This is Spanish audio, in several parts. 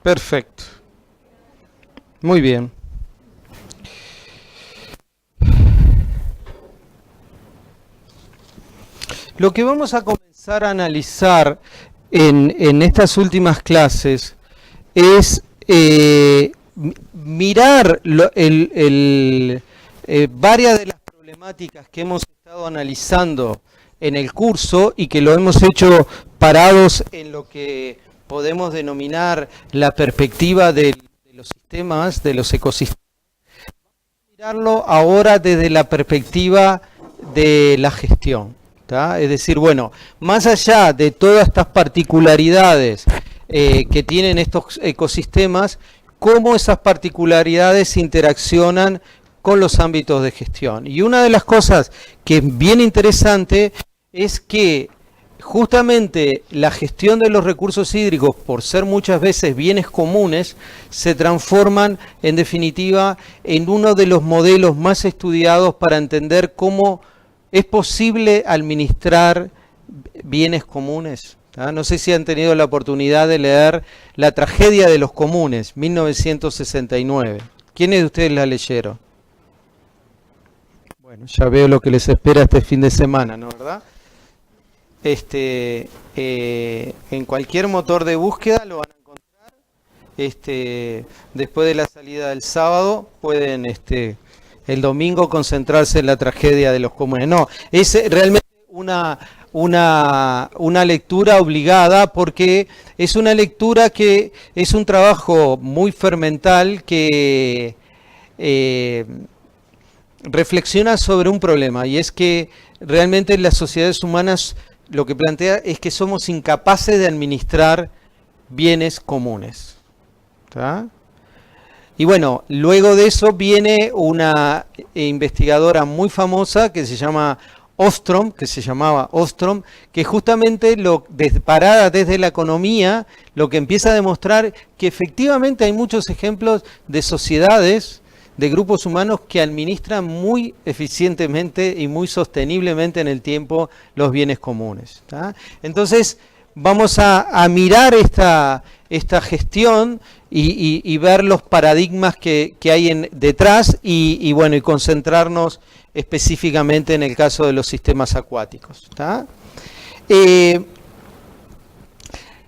Perfecto. Muy bien. Lo que vamos a comenzar a analizar en estas últimas clases es mirar varias de las problemáticas que hemos estado analizando en el curso y que lo hemos hecho parados en lo que podemos denominar la perspectiva de los sistemas, de los ecosistemas. Vamos a mirarlo ahora desde la perspectiva de la gestión. Es decir, bueno, más allá de todas estas particularidades que tienen estos ecosistemas, cómo esas particularidades interaccionan con los ámbitos de gestión. Y una de las cosas que es bien interesante es que justamente la gestión de los recursos hídricos, por ser muchas veces bienes comunes, se transforman en definitiva en uno de los modelos más estudiados para entender cómo es posible administrar bienes comunes. No sé si han tenido la oportunidad de leer La tragedia de los comunes, 1969. ¿Quiénes de ustedes la leyeron? Bueno, ya veo lo que les espera este fin de semana, ¿no, verdad? En cualquier motor de búsqueda lo van a encontrar. Después de la salida del sábado pueden el domingo concentrarse en La tragedia de los comunes. No, es realmente una lectura obligada, porque es una lectura que es un trabajo muy fermental que reflexiona sobre un problema, y es que realmente las sociedades humanas lo que plantea es que somos incapaces de administrar bienes comunes. ¿Tá? Y bueno, luego de eso viene una investigadora muy famosa que se llama Ostrom, que justamente parada desde la economía, lo que empieza a demostrar que efectivamente hay muchos ejemplos de sociedades, de grupos humanos que administran muy eficientemente y muy sosteniblemente en el tiempo los bienes comunes. ¿Tá? Entonces vamos a mirar esta gestión y ver los paradigmas que hay detrás y bueno, y concentrarnos específicamente en el caso de los sistemas acuáticos. ¿Tá?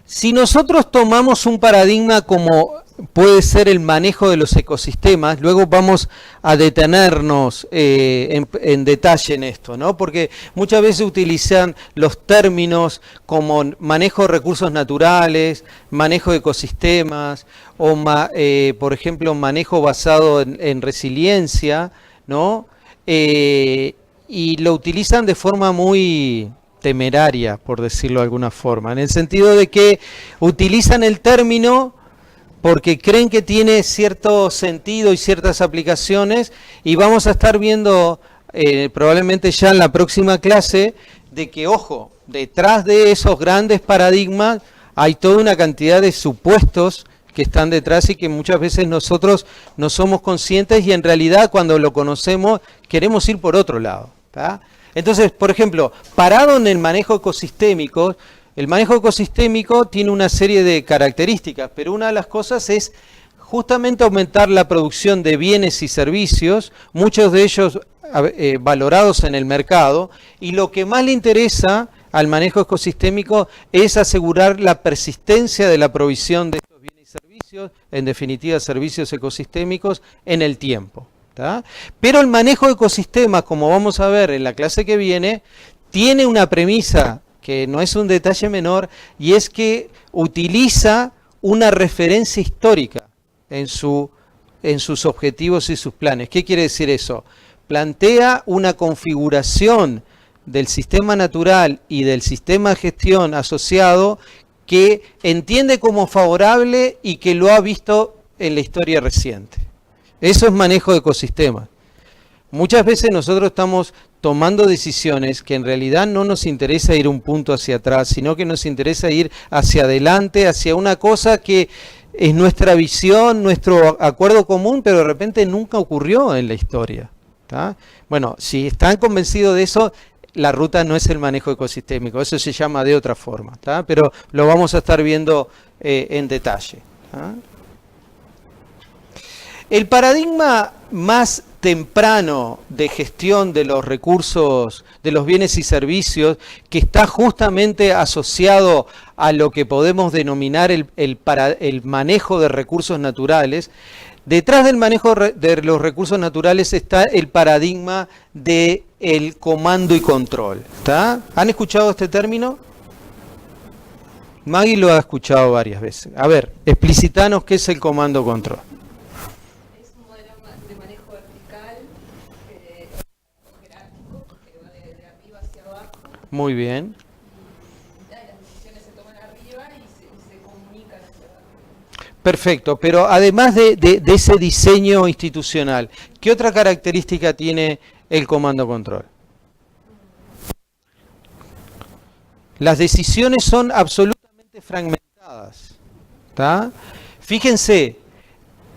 Si nosotros tomamos un paradigma como puede ser el manejo de los ecosistemas, luego vamos a detenernos en detalle en esto, ¿no? Porque muchas veces utilizan los términos como manejo de recursos naturales, manejo de ecosistemas, o por ejemplo, manejo basado en resiliencia, ¿no? Y lo utilizan de forma muy temeraria, por decirlo de alguna forma, en el sentido de que utilizan el término porque creen que tiene cierto sentido y ciertas aplicaciones, y vamos a estar viendo probablemente ya en la próxima clase de que, ojo, detrás de esos grandes paradigmas hay toda una cantidad de supuestos que están detrás y que muchas veces nosotros no somos conscientes, y en realidad cuando lo conocemos queremos ir por otro lado. ¿Tá? Entonces, por ejemplo, parado en el manejo ecosistémico, el manejo ecosistémico tiene una serie de características, pero una de las cosas es justamente aumentar la producción de bienes y servicios, muchos de ellos valorados en el mercado, y lo que más le interesa al manejo ecosistémico es asegurar la persistencia de la provisión de estos bienes y servicios, en definitiva servicios ecosistémicos, en el tiempo. ¿Tá? Pero el manejo de ecosistemas, como vamos a ver en la clase que viene, tiene una premisa que no es un detalle menor, y es que utiliza una referencia histórica en sus objetivos y sus planes. ¿Qué quiere decir eso? Plantea una configuración del sistema natural y del sistema de gestión asociado que entiende como favorable y que lo ha visto en la historia reciente. Eso es manejo de ecosistemas. Muchas veces nosotros estamos tomando decisiones que en realidad no nos interesa ir un punto hacia atrás, sino que nos interesa ir hacia adelante, hacia una cosa que es nuestra visión, nuestro acuerdo común, pero de repente nunca ocurrió en la historia. ¿Tá? Bueno, si están convencidos de eso, la ruta no es el manejo ecosistémico, eso se llama de otra forma, ¿tá? Pero lo vamos a estar viendo en detalle. ¿Ah? El paradigma más temprano de gestión de los recursos, de los bienes y servicios, que está justamente asociado a lo que podemos denominar el manejo de recursos naturales. Detrás del manejo de los recursos naturales está el paradigma del comando y control. ¿Está? ¿Han escuchado este término? Maggie lo ha escuchado varias veces. A ver, explicitanos qué es el comando-control. Es un modelo de manejo vertical, jerárquico, que va de arriba hacia abajo. Muy bien. Y las decisiones se toman arriba y se comunican hacia abajo. Perfecto, pero además de ese diseño institucional, ¿qué otra característica tiene el comando-control? Las decisiones son absolutamente fragmentadas. ¿Tá? Fíjense,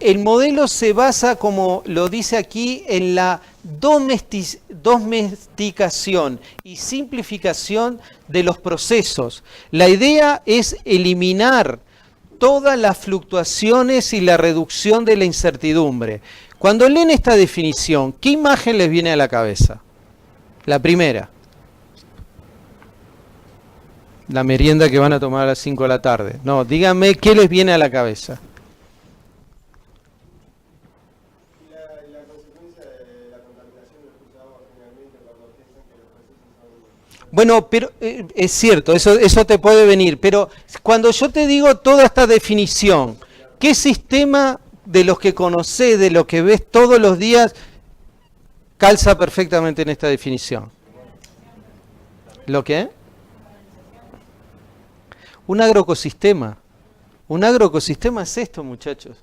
el modelo se basa, como lo dice aquí, en la domesticación y simplificación de los procesos. La idea es eliminar todas las fluctuaciones y la reducción de la incertidumbre. Cuando leen esta definición, ¿qué imagen les viene a la cabeza? La primera. La merienda que van a tomar a las 5 de la tarde. No, díganme qué les viene a la cabeza. La consecuencia de la contaminación de los recursos de agua generalmente cuando piensan que los procesos son... Bueno, pero es cierto, eso te puede venir, pero cuando yo te digo toda esta definición, ¿qué sistema de los que conocés, de los que ves todos los días, calza perfectamente en esta definición? ¿Lo qué? Un agroecosistema. Un agroecosistema es esto, muchachos.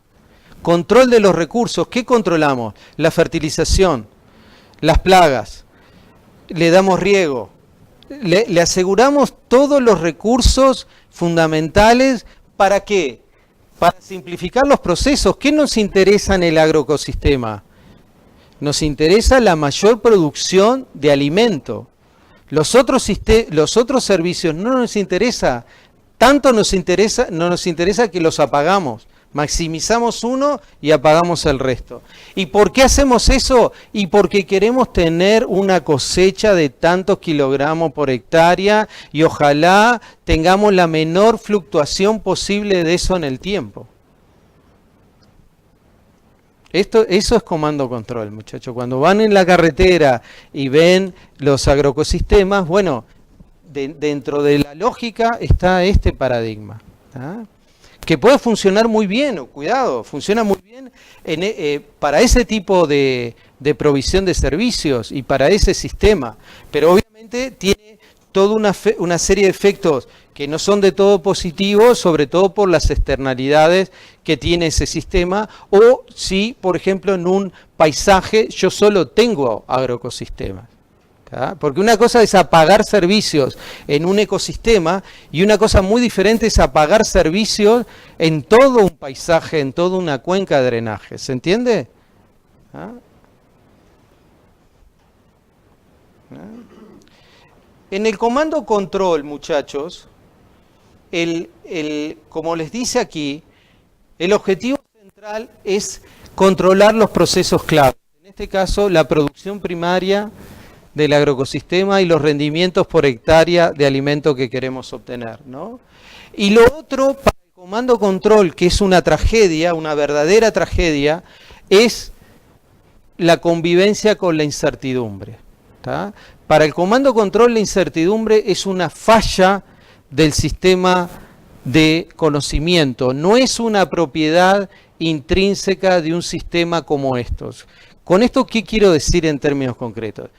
Control de los recursos. ¿Qué controlamos? La fertilización, las plagas. Le damos riego. Le aseguramos todos los recursos fundamentales. ¿Para qué? Para simplificar los procesos. ¿Qué nos interesa en el agroecosistema? Nos interesa la mayor producción de alimento. Los otros servicios no nos interesa. Tanto no nos interesa que los apagamos. Maximizamos uno y apagamos el resto. ¿Y por qué hacemos eso? Y porque queremos tener una cosecha de tantos kilogramos por hectárea y ojalá tengamos la menor fluctuación posible de eso en el tiempo. Eso es comando control, muchachos. Cuando van en la carretera y ven los agroecosistemas, bueno, dentro de la lógica está este paradigma, ¿tá? Que puede funcionar muy bien, cuidado, funciona muy bien para ese tipo de provisión de servicios y para ese sistema, pero obviamente tiene toda una serie de efectos que no son de todo positivos, sobre todo por las externalidades que tiene ese sistema, o si, por ejemplo, en un paisaje yo solo tengo agroecosistemas. Porque una cosa es apagar servicios en un ecosistema y una cosa muy diferente es apagar servicios en todo un paisaje, en toda una cuenca de drenaje. ¿Se entiende? ¿Ah? ¿Ah? En el comando control, muchachos, como les dice aquí, el objetivo central es controlar los procesos clave. En este caso, la producción primaria del agroecosistema y los rendimientos por hectárea de alimento que queremos obtener, ¿no? Y lo otro, para el comando control, que es una tragedia, una verdadera tragedia, es la convivencia con la incertidumbre. ¿Tá? Para el comando control, la incertidumbre es una falla del sistema de conocimiento, no es una propiedad intrínseca de un sistema como estos. Con esto, ¿qué quiero decir en términos concretos?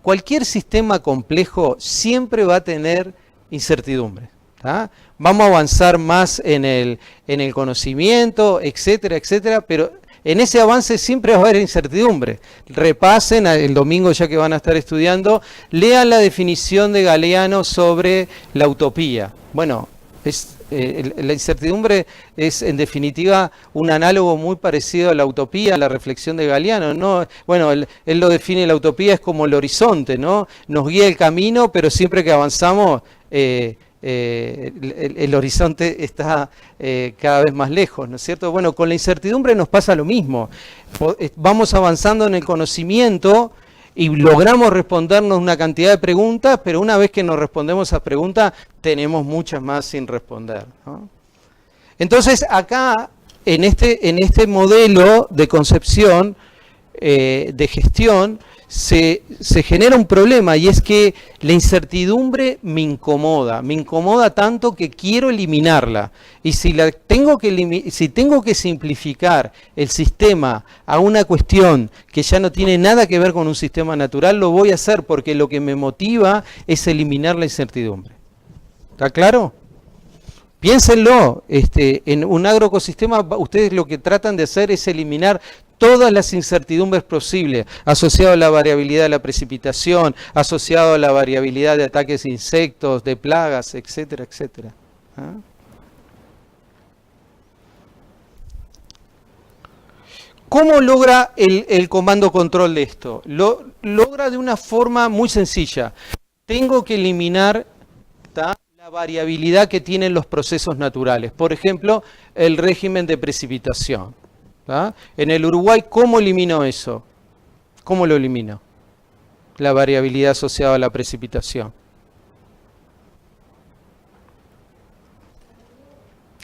Cualquier sistema complejo siempre va a tener incertidumbre. ¿Tá? Vamos a avanzar más en el conocimiento, etcétera, etcétera, pero en ese avance siempre va a haber incertidumbre. Repasen el domingo, ya que van a estar estudiando, lean la definición de Galeano sobre la utopía. Bueno, la incertidumbre es en definitiva un análogo muy parecido a la utopía, a la reflexión de Galeano, ¿no? Bueno, él lo define, la utopía es como el horizonte, ¿no? Nos guía el camino, pero siempre que avanzamos el horizonte está cada vez más lejos, ¿no es cierto? Bueno, con la incertidumbre nos pasa lo mismo. Vamos avanzando en el conocimiento y logramos respondernos una cantidad de preguntas, pero una vez que nos respondemos esas preguntas, tenemos muchas más sin responder, ¿no? Entonces, acá, en este modelo de concepción, de gestión, se genera un problema, y es que la incertidumbre me incomoda tanto que quiero eliminarla. Y si tengo que simplificar el sistema a una cuestión que ya no tiene nada que ver con un sistema natural, lo voy a hacer porque lo que me motiva es eliminar la incertidumbre. ¿Está claro? Piénsenlo, en un agroecosistema ustedes lo que tratan de hacer es eliminar todas las incertidumbres posibles, asociado a la variabilidad de la precipitación, asociado a la variabilidad de ataques de insectos, de plagas, etcétera, etcétera. ¿Ah? ¿Cómo logra el comando control de esto? Lo logra de una forma muy sencilla. Tengo que eliminar la variabilidad que tienen los procesos naturales. Por ejemplo, el régimen de precipitación. ¿Ah? En el Uruguay, ¿cómo elimino eso? ¿Cómo lo elimino? La variabilidad asociada a la precipitación.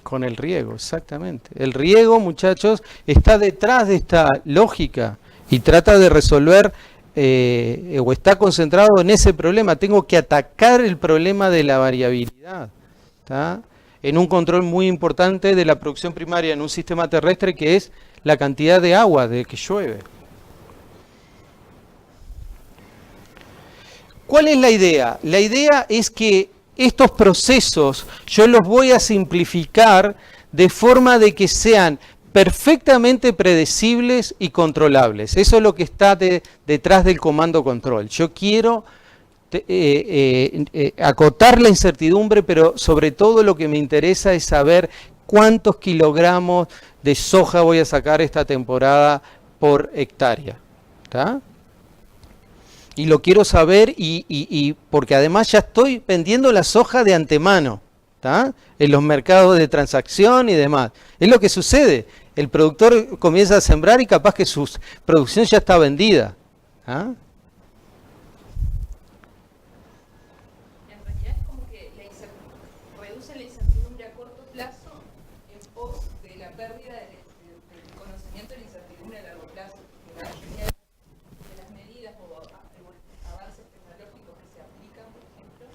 Con el riego, exactamente. El riego, muchachos, está detrás de esta lógica y trata de resolver o está concentrado en ese problema. Tengo que atacar el problema de la variabilidad, ¿tá? En un control muy importante de la producción primaria en un sistema terrestre, que es la cantidad de agua de que llueve. ¿Cuál es la idea? La idea es que estos procesos yo los voy a simplificar de forma de que sean perfectamente predecibles y controlables. Eso es lo que está detrás del comando control. Yo quiero acotar la incertidumbre, pero sobre todo lo que me interesa es saber cuántos kilogramos de soja voy a sacar esta temporada por hectárea. ¿Tá? Y lo quiero saber y porque además ya estoy vendiendo la soja de antemano, ¿tá? En los mercados de transacción y demás. Es lo que sucede. El productor comienza a sembrar y capaz que su producción ya está vendida. ¿Ah? En realidad es como que reduce la incertidumbre a corto plazo en pos de la pérdida del conocimiento de la incertidumbre a largo plazo. Porque la mayoría de las medidas o avances tecnológicos que se aplican, por ejemplo,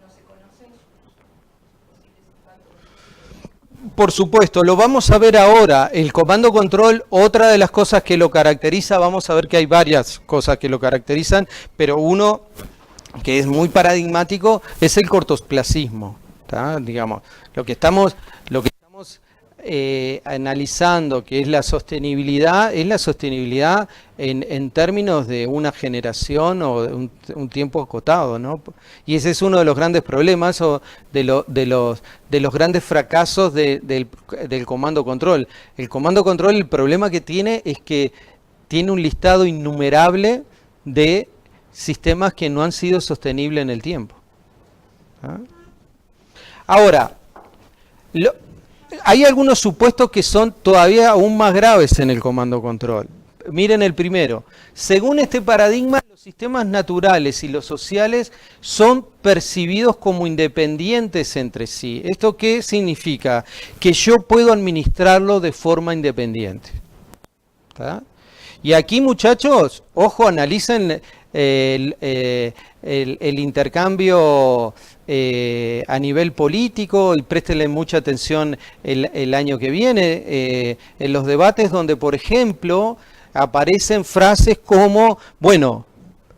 no se conocen sus posibles impactos. Por supuesto, lo vamos a ver ahora. El comando control, otra de las cosas que lo caracteriza, vamos a ver que hay varias cosas que lo caracterizan, pero uno que es muy paradigmático es el cortoplacismo, ¿tá? Digamos, lo que estamos analizando, que es la sostenibilidad en términos de una generación o de un tiempo acotado, ¿no? Y ese es uno de los grandes problemas o de los grandes fracasos del comando control. El comando control, el problema que tiene es que tiene un listado innumerable de sistemas que no han sido sostenibles en el tiempo. ¿Ah? Ahora, hay algunos supuestos que son todavía aún más graves en el comando control. Miren el primero. Según este paradigma, los sistemas naturales y los sociales son percibidos como independientes entre sí. ¿Esto qué significa? Que yo puedo administrarlo de forma independiente. ¿Tá? Y aquí, muchachos, ojo, analicen el intercambio a nivel político y préstenle mucha atención el año que viene en los debates donde, por ejemplo, aparecen frases como, bueno,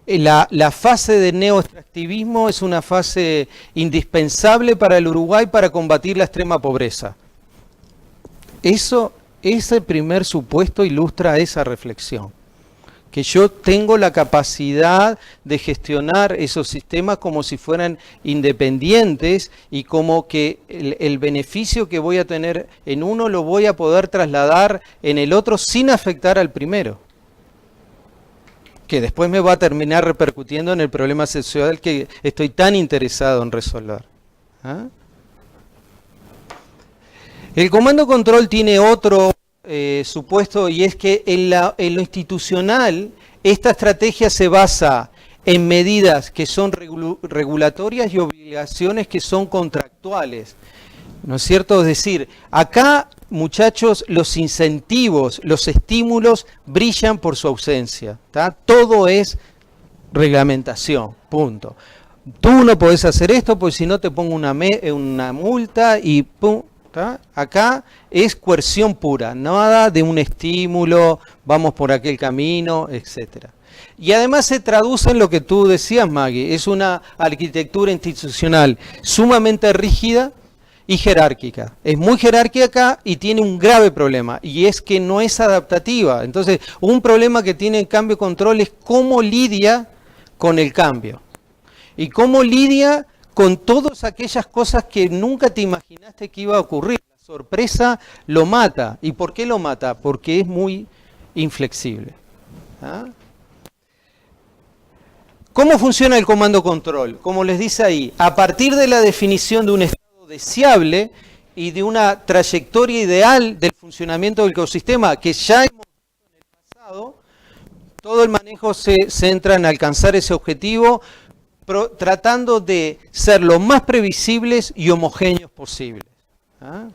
la fase de neoextractivismo es una fase indispensable para el Uruguay para combatir la extrema pobreza. Ese primer supuesto ilustra esa reflexión. Que yo tengo la capacidad de gestionar esos sistemas como si fueran independientes y como que el beneficio que voy a tener en uno lo voy a poder trasladar en el otro sin afectar al primero. Que después me va a terminar repercutiendo en el problema social que estoy tan interesado en resolver. ¿Ah? El comando control tiene otro supuesto, y es que en lo institucional esta estrategia se basa en medidas que son regulatorias y obligaciones que son contractuales, ¿no es cierto? Es decir, acá, muchachos, los incentivos, los estímulos brillan por su ausencia, ¿tá? Todo es reglamentación, punto. Tú no podés hacer esto porque si no te pongo una multa y pum. ¿Tá? Acá es coerción pura, nada de un estímulo, vamos por aquel camino, etc. Y además se traduce en lo que tú decías, Maggie, es una arquitectura institucional sumamente rígida y jerárquica. Es muy jerárquica y tiene un grave problema, y es que no es adaptativa. Entonces, un problema que tiene el cambio control es cómo lidia con el cambio. Y cómo lidia con todas aquellas cosas que nunca te imaginaste que iba a ocurrir. La sorpresa lo mata. ¿Y por qué lo mata? Porque es muy inflexible. ¿Ah? ¿Cómo funciona el comando control? Como les dice ahí, a partir de la definición de un estado deseable y de una trayectoria ideal del funcionamiento del ecosistema que ya hemos visto en el pasado, todo el manejo se centra en alcanzar ese objetivo, tratando de ser lo más previsibles y homogéneos posibles. ¿Ah?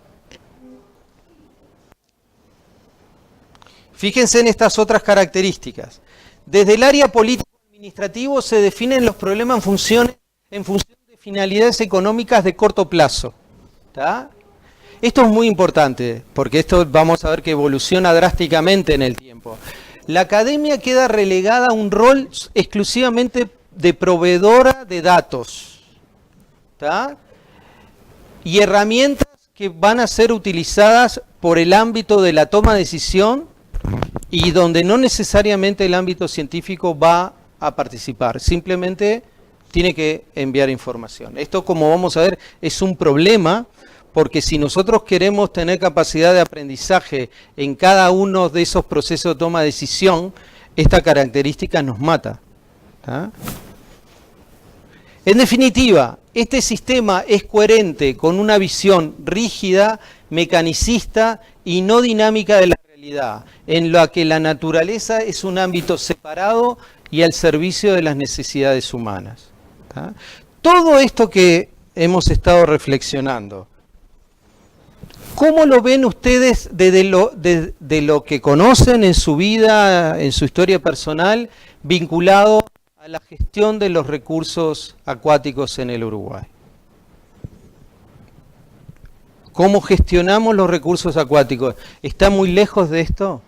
Fíjense en estas otras características. Desde el área político-administrativo se definen los problemas en función de finalidades económicas de corto plazo. ¿Tá? Esto es muy importante, porque esto vamos a ver que evoluciona drásticamente en el tiempo. La academia queda relegada a un rol exclusivamente de proveedora de datos, ¿tá? Y herramientas que van a ser utilizadas por el ámbito de la toma de decisión y donde no necesariamente el ámbito científico va a participar, simplemente tiene que enviar información. Esto, como vamos a ver, es un problema, porque si nosotros queremos tener capacidad de aprendizaje en cada uno de esos procesos de toma de decisión, esta característica nos mata, ¿tá? En definitiva, este sistema es coherente con una visión rígida, mecanicista y no dinámica de la realidad, en la que la naturaleza es un ámbito separado y al servicio de las necesidades humanas. ¿Tá? Todo esto que hemos estado reflexionando, ¿cómo lo ven ustedes de lo que conocen en su vida, en su historia personal, vinculado a la gestión de los recursos acuáticos en el Uruguay? ¿Cómo gestionamos los recursos acuáticos? ¿Está muy lejos de esto?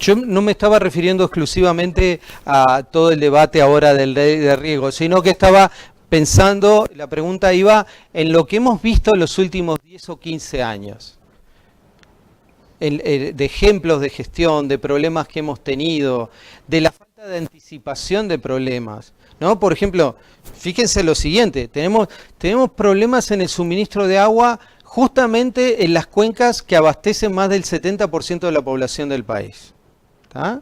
Yo no me estaba refiriendo exclusivamente a todo el debate ahora del ley de riego, sino que estaba pensando, la pregunta iba en lo que hemos visto en los últimos 10 o 15 años. De ejemplos de gestión, de problemas que hemos tenido, de la falta de anticipación de problemas, ¿no? Por ejemplo, fíjense lo siguiente, tenemos problemas en el suministro de agua justamente en las cuencas que abastecen más del 70% de la población del país. ¿Tá?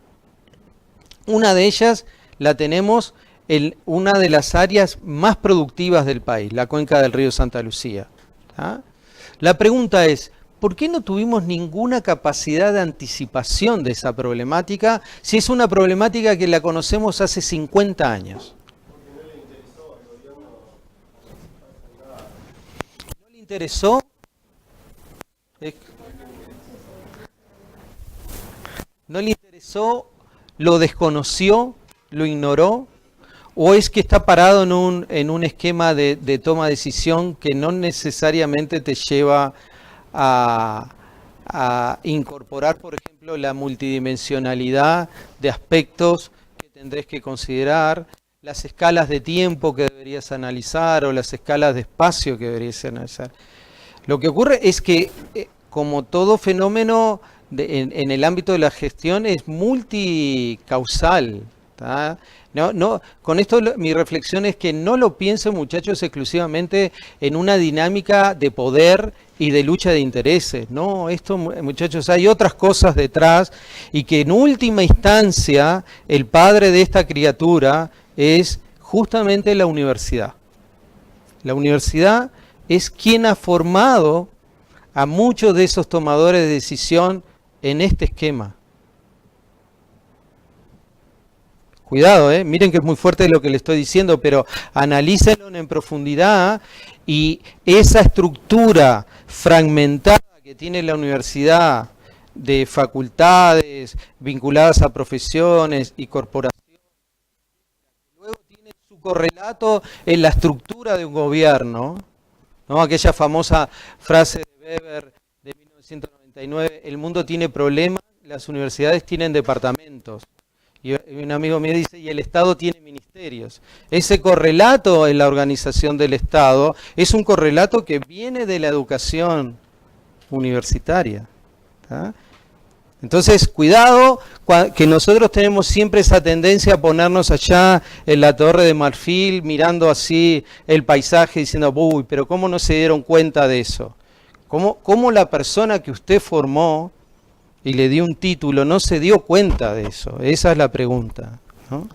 Una de ellas la tenemos en una de las áreas más productivas del país, la cuenca del río Santa Lucía. ¿Tá? La pregunta es, ¿por qué no tuvimos ninguna capacidad de anticipación de esa problemática si es una problemática que la conocemos hace 50 años? Porque no le interesó al gobierno nada. ¿No le interesó? ¿No le interesó, lo desconoció, lo ignoró? ¿O es que está parado en un esquema de toma de decisión que no necesariamente te lleva a incorporar, por ejemplo, la multidimensionalidad de aspectos que tendrés que considerar, las escalas de tiempo que deberías analizar o las escalas de espacio que deberías analizar? Lo que ocurre es que, como todo fenómeno en el ámbito de la gestión es multicausal. ¿Tá? No, con esto mi reflexión es que no lo piensen, muchachos, exclusivamente en una dinámica de poder y de lucha de intereses. No, esto, muchachos, hay otras cosas detrás, y que en última instancia el padre de esta criatura es justamente la universidad. La universidad es quien ha formado a muchos de esos tomadores de decisión en este esquema. Cuidado, miren que es muy fuerte lo que le estoy diciendo, pero analícenlo en profundidad, y esa estructura fragmentada que tiene la universidad de facultades vinculadas a profesiones y corporaciones, luego tiene su correlato en la estructura de un gobierno, ¿no? Aquella famosa frase de Weber de 1999, el mundo tiene problemas, las universidades tienen departamentos. Y un amigo mío dice, y el Estado tiene ministerios. Ese correlato en la organización del Estado es un correlato que viene de la educación universitaria. ¿Tá? Entonces, cuidado, que nosotros tenemos siempre esa tendencia a ponernos allá en la Torre de Marfil, mirando así el paisaje, diciendo, uy, pero ¿cómo no se dieron cuenta de eso? ¿Cómo la persona que usted formó y le dio un título no se dio cuenta de eso? Esa es la pregunta, ¿no?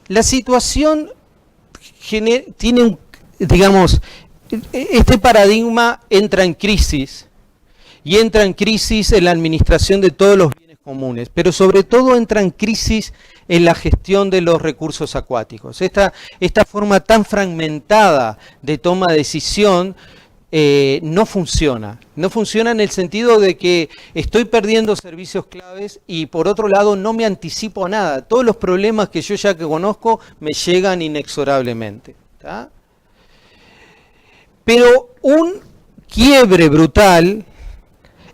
La situación tiene digamos, este paradigma entra en crisis, y entra en crisis en la administración de todos los bienes comunes, pero sobre todo entra en crisis en la gestión de los recursos acuáticos. Esta forma tan fragmentada de toma de decisión no funciona. No funciona en el sentido de que estoy perdiendo servicios claves y por otro lado no me anticipo a nada. Todos los problemas que yo ya que conozco me llegan inexorablemente. ¿Tá? Pero un quiebre brutal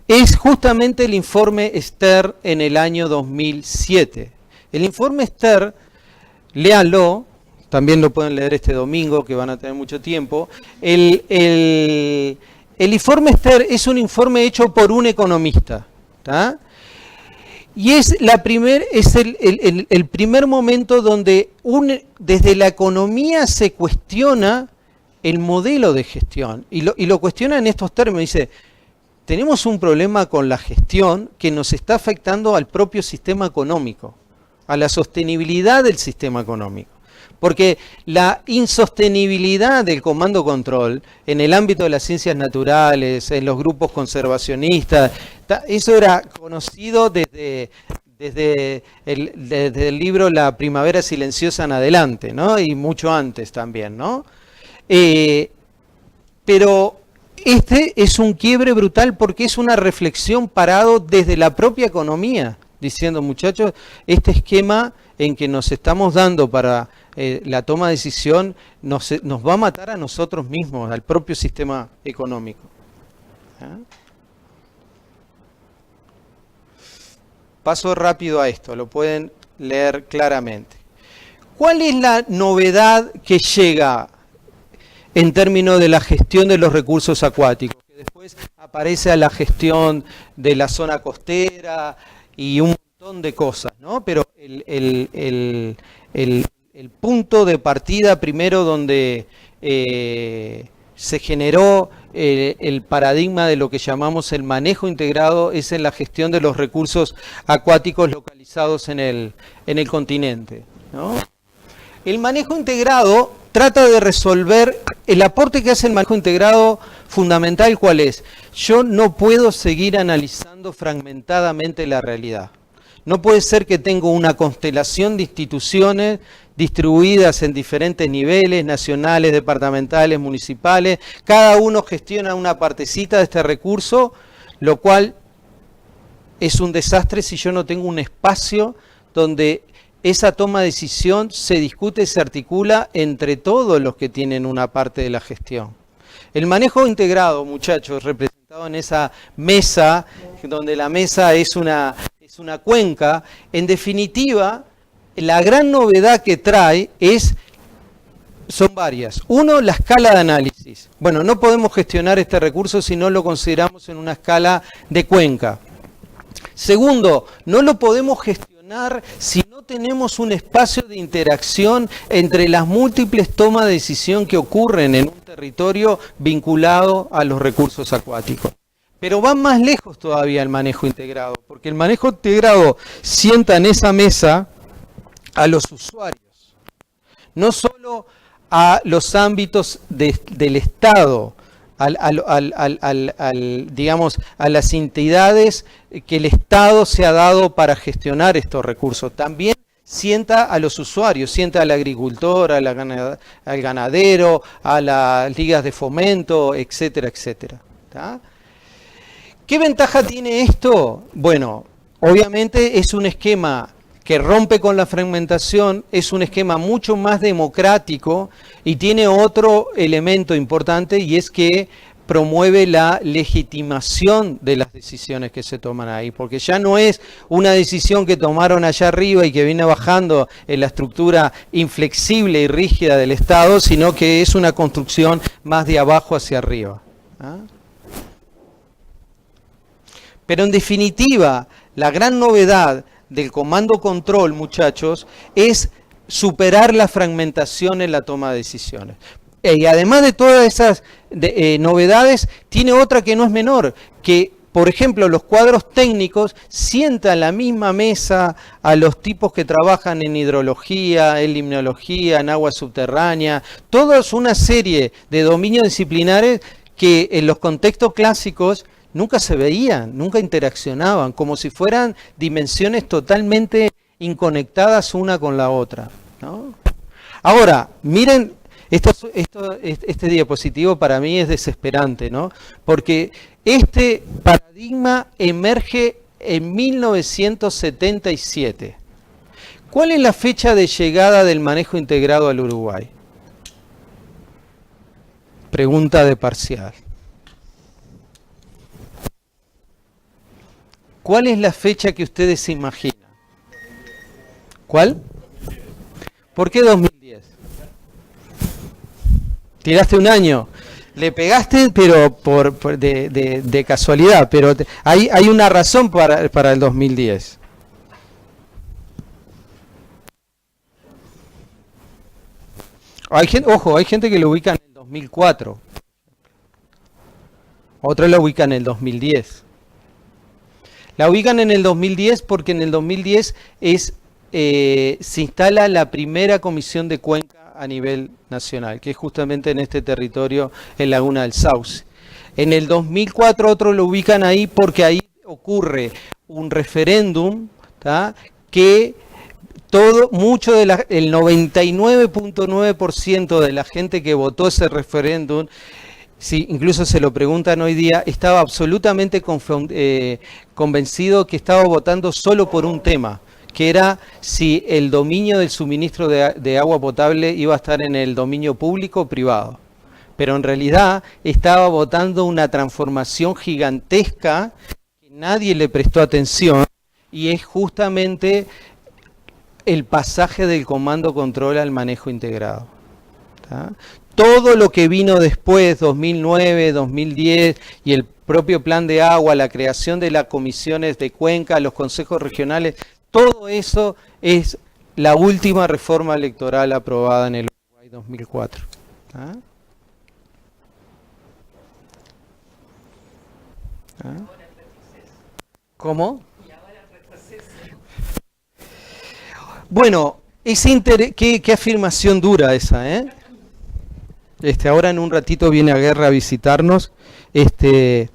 es justamente el informe Stern en el año 2007. El informe Stern, léanlo, también lo pueden leer este domingo, que van a tener mucho tiempo. El informe Stern es un informe hecho por un economista, ¿tá? Y es el primer momento donde desde la economía se cuestiona el modelo de gestión. Y lo cuestiona en estos términos. Dice, tenemos un problema con la gestión que nos está afectando al propio sistema económico, a la sostenibilidad del sistema económico. Porque la insostenibilidad del comando control en el ámbito de las ciencias naturales, en los grupos conservacionistas, eso era conocido desde el libro La Primavera Silenciosa en adelante, ¿no? Y mucho antes también, ¿no? Pero este es un quiebre brutal porque es una reflexión parado desde la propia economía, diciendo, muchachos, este esquema en que nos estamos dando para la toma de decisión nos va a matar a nosotros mismos, al propio sistema económico. ¿Ah? Paso rápido a esto, lo pueden leer claramente. ¿Cuál es la novedad que llega en términos de la gestión de los recursos acuáticos? Que después aparece a la gestión de la zona costera y un montón de cosas, ¿no? Pero el punto de partida primero donde se generó el paradigma de lo que llamamos el manejo integrado es en la gestión de los recursos acuáticos localizados en el continente, ¿no? El manejo integrado trata de resolver el aporte que hace el manejo integrado fundamental. ¿Cuál es? Yo no puedo seguir analizando fragmentadamente la realidad. No puede ser que tengo una constelación de instituciones distribuidas en diferentes niveles, nacionales, departamentales, municipales. Cada uno gestiona una partecita de este recurso, lo cual es un desastre si yo no tengo un espacio donde esa toma de decisión se discute y se articula entre todos los que tienen una parte de la gestión. El manejo integrado, muchachos, representado en esa mesa, donde la mesa es una cuenca, en definitiva, la gran novedad que trae es Son varias. Uno, la escala de análisis. Bueno, no podemos gestionar este recurso si no lo consideramos en una escala de Cuenca. Segundo, no lo podemos gestionar si no tenemos un espacio de interacción entre las múltiples tomas de decisión que ocurren en un territorio vinculado a los recursos acuáticos. Pero va más lejos todavía el manejo integrado, porque el manejo integrado sienta en esa mesa a los usuarios, no solo a los ámbitos del Estado, digamos, a las entidades que el Estado se ha dado para gestionar estos recursos. También sienta a los usuarios, sienta al agricultor, al ganadero, a las ligas de fomento, etcétera, etcétera. ¿Tá? ¿Qué ventaja tiene esto? Bueno, obviamente es un esquema que rompe con la fragmentación, es un esquema mucho más democrático y tiene otro elemento importante, y es que promueve la legitimación de las decisiones que se toman ahí, porque ya no es una decisión que tomaron allá arriba y que viene bajando en la estructura inflexible y rígida del Estado, sino que es una construcción más de abajo hacia arriba. ¿Ah? Pero en definitiva, la gran novedad del comando control, muchachos, es superar la fragmentación en la toma de decisiones. Y además de todas esas novedades, tiene otra que no es menor, que, por ejemplo, los cuadros técnicos sientan en la misma mesa a los tipos que trabajan en hidrología, en limnología, en agua subterránea, toda una serie de dominios disciplinares que en los contextos clásicos nunca se veían, nunca interaccionaban, como si fueran dimensiones totalmente inconectadas una con la otra, ¿no? Ahora, miren, este diapositivo para mí es desesperante, ¿no? Porque este paradigma emerge en 1977. ¿Cuál es la fecha de llegada del manejo integrado al Uruguay? Pregunta de parcial. ¿Cuál es la fecha que ustedes se imaginan? ¿Cuál? ¿Por qué 2010? Tiraste un año. Le pegaste, pero de casualidad, pero hay una razón para el 2010. Ojo, hay gente que lo ubica en el 2004. Otros lo ubican en el 2010. La ubican en el 2010 porque en el 2010 se instala la primera comisión de Cuenca a nivel nacional, que es justamente en este territorio, en Laguna del Sauce. En el 2004 otros lo ubican ahí porque ahí ocurre un referéndum, ¿tá? Que el 99.9% de la gente que votó ese referéndum, si incluso se lo preguntan hoy día, estaba absolutamente convencido que estaba votando solo por un tema, que era si el dominio del suministro de agua potable iba a estar en el dominio público o privado. Pero en realidad estaba votando una transformación gigantesca que nadie le prestó atención, y es justamente el pasaje del comando control al manejo integrado. ¿Tá? Todo lo que vino después, 2009, 2010, y el propio plan de agua, la creación de las comisiones de Cuenca, los consejos regionales, todo eso es la última reforma electoral aprobada en el Uruguay 2004. ¿Ah? ¿Ah? ¿Cómo? Bueno, qué afirmación dura esa, ¿eh? Ahora en un ratito viene a Guerra a visitarnos. Fuera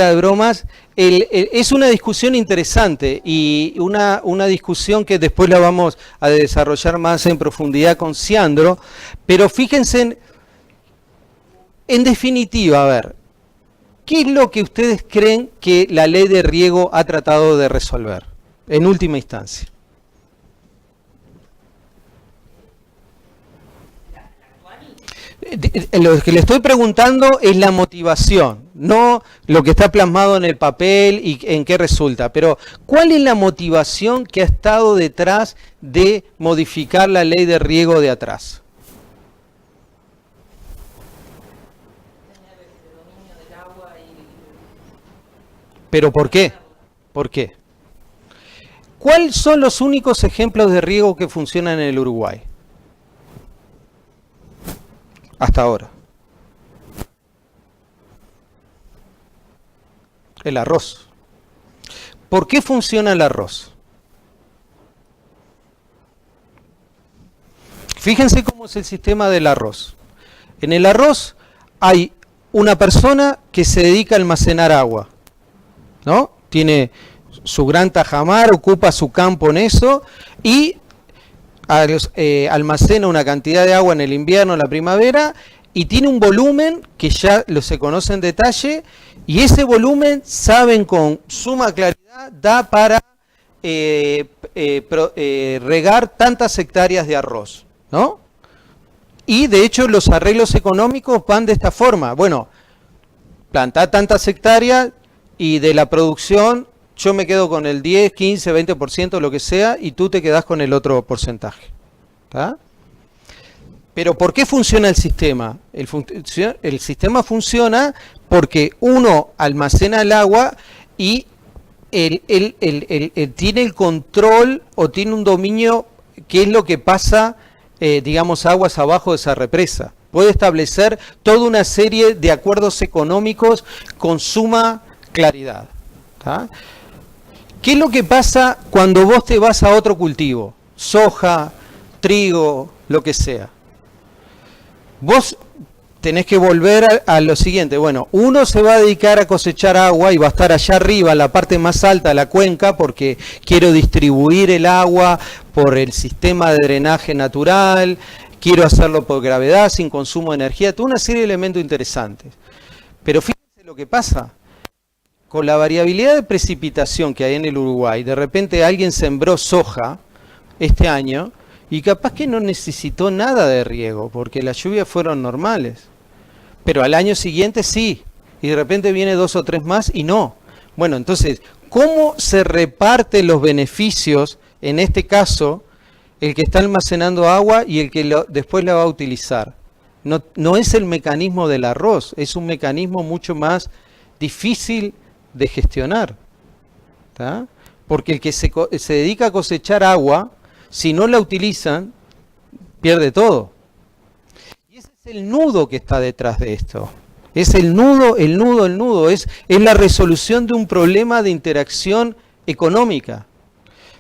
de bromas, es una discusión interesante y una discusión que después la vamos a desarrollar más en profundidad con Ciandro, pero fíjense, en definitiva, a ver, ¿qué es lo que ustedes creen que la ley de riego ha tratado de resolver en última instancia? Lo que le estoy preguntando es la motivación, no lo que está plasmado en el papel y en qué resulta, pero ¿cuál es la motivación que ha estado detrás de modificar la ley de riego de atrás? ¿Pero por qué? ¿Por qué? ¿Cuáles son los únicos ejemplos de riego que funcionan en el Uruguay? Hasta ahora. El arroz. ¿Por qué funciona el arroz? Fíjense cómo es el sistema del arroz. En el arroz hay una persona que se dedica a almacenar agua, ¿no? Tiene su gran tajamar, ocupa su campo en eso y almacena una cantidad de agua en el invierno, en la primavera, y tiene un volumen que ya se conoce en detalle, y ese volumen, saben con suma claridad, da para regar tantas hectáreas de arroz, ¿no? Y de hecho los arreglos económicos van de esta forma. Bueno, plantá tantas hectáreas y de la producción yo me quedo con el 10, 15, 20%, lo que sea, y tú te quedás con el otro porcentaje. ¿Tá? Pero ¿por qué funciona el sistema? El sistema funciona porque uno almacena el agua y él tiene el control o tiene un dominio, qué es lo que pasa, digamos, aguas abajo de esa represa. Puede establecer toda una serie de acuerdos económicos con suma claridad. ¿Tá? ¿Qué es lo que pasa cuando vos te vas a otro cultivo? Soja, trigo, lo que sea. Vos tenés que volver a lo siguiente. Bueno, uno se va a dedicar a cosechar agua y va a estar allá arriba, en la parte más alta de la cuenca, porque quiero distribuir el agua por el sistema de drenaje natural, quiero hacerlo por gravedad, sin consumo de energía, toda una serie de elementos interesantes. Pero fíjense lo que pasa. Con la variabilidad de precipitación que hay en el Uruguay, de repente alguien sembró soja este año y capaz que no necesitó nada de riego, porque las lluvias fueron normales. Pero al año siguiente sí, y de repente viene 2 o 3 más y no. Bueno, entonces, ¿cómo se reparten los beneficios, en este caso, el que está almacenando agua y el que después la va a utilizar? No es el mecanismo del arroz, es un mecanismo mucho más difícil de gestionar. ¿Tá? Porque el que se dedica a cosechar agua, si no la utilizan, pierde todo. Y ese es el nudo que está detrás de esto. Es el nudo, es la resolución de un problema de interacción económica.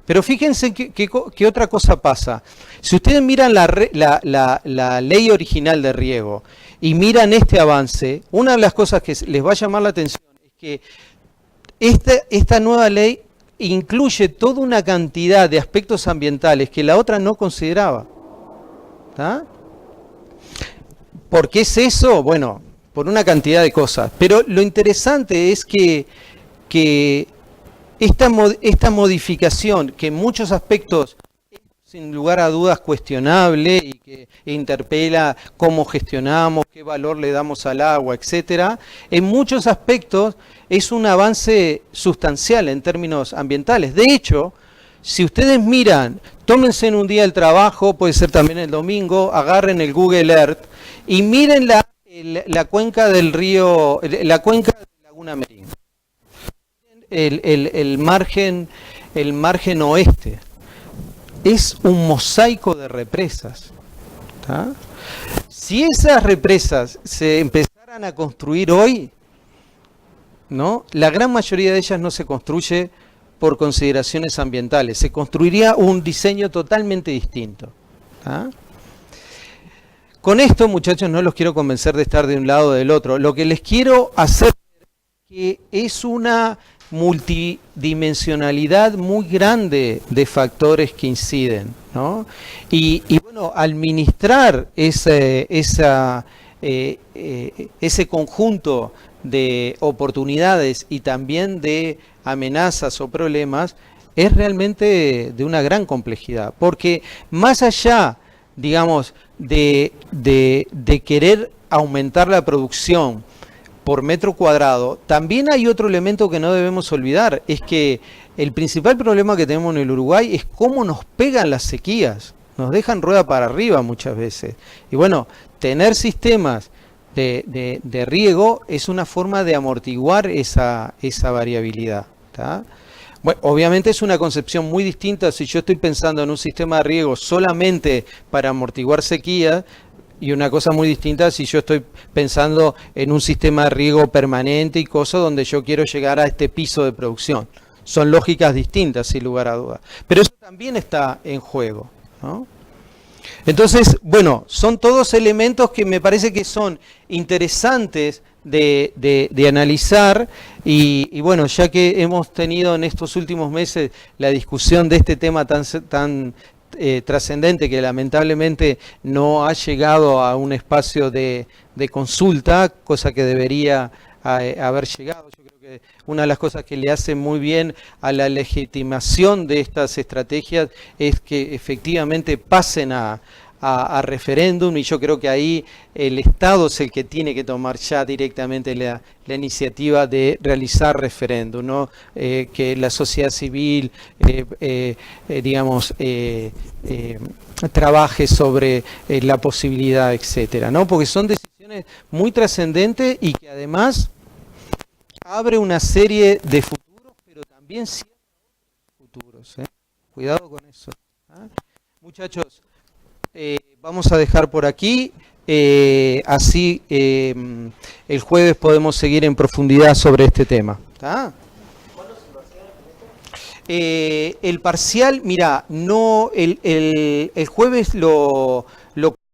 Pero fíjense que otra cosa pasa. Si ustedes miran la ley original de riego y miran este avance, una de las cosas que les va a llamar la atención es que esta nueva ley incluye toda una cantidad de aspectos ambientales que la otra no consideraba. ¿Tá? ¿Por qué es eso? Bueno, por una cantidad de cosas. Pero lo interesante es que esta modificación, que en muchos aspectos es sin lugar a dudas cuestionable y que interpela cómo gestionamos, qué valor le damos al agua, etcétera, en muchos aspectos es un avance sustancial en términos ambientales. De hecho, si ustedes miran, tómense en un día el trabajo, puede ser también el domingo, agarren el Google Earth y miren la cuenca del río, la cuenca de Laguna Merín. El margen oeste. Es un mosaico de represas. ¿Tá? Si esas represas se empezaran a construir hoy, ¿no? La gran mayoría de ellas no se construye por consideraciones ambientales, se construiría un diseño totalmente distinto. ¿Ah? Con esto, muchachos, no los quiero convencer de estar de un lado o del otro. Lo que les quiero hacer es que es una multidimensionalidad muy grande de factores que inciden, ¿no? Y bueno, administrar ese conjunto de oportunidades y también de amenazas o problemas es realmente de una gran complejidad, porque más allá, digamos, de querer aumentar la producción por metro cuadrado, también hay otro elemento que no debemos olvidar, es que el principal problema que tenemos en el Uruguay es cómo nos pegan las sequías, nos dejan rueda para arriba muchas veces. Y bueno, tener sistemas de riego es una forma de amortiguar esa variabilidad, ¿tá? Bueno, obviamente es una concepción muy distinta si yo estoy pensando en un sistema de riego solamente para amortiguar sequía, y una cosa muy distinta si yo estoy pensando en un sistema de riego permanente y cosas donde yo quiero llegar a este piso de producción. Son lógicas distintas, sin lugar a dudas. Pero eso también está en juego, ¿no? Entonces, bueno, son todos elementos que me parece que son interesantes de analizar y bueno, ya que hemos tenido en estos últimos meses la discusión de este tema tan trascendente que lamentablemente no ha llegado a un espacio de consulta, cosa que debería haber llegado. Yo creo que una de las cosas que le hace muy bien a la legitimación de estas estrategias es que efectivamente pasen a referéndum, y yo creo que ahí el Estado es el que tiene que tomar ya directamente la iniciativa de realizar referéndum, ¿no? Que la sociedad civil, digamos, trabaje sobre la posibilidad, etcétera, ¿no? Porque son decisiones muy trascendentes y que además abre una serie de futuros, pero también cierra futuros, ¿eh? Cuidado con eso, ¿ah? Muchachos, vamos a dejar por aquí, así el jueves podemos seguir en profundidad sobre este tema, ¿tá? El parcial, mira, no, el jueves lo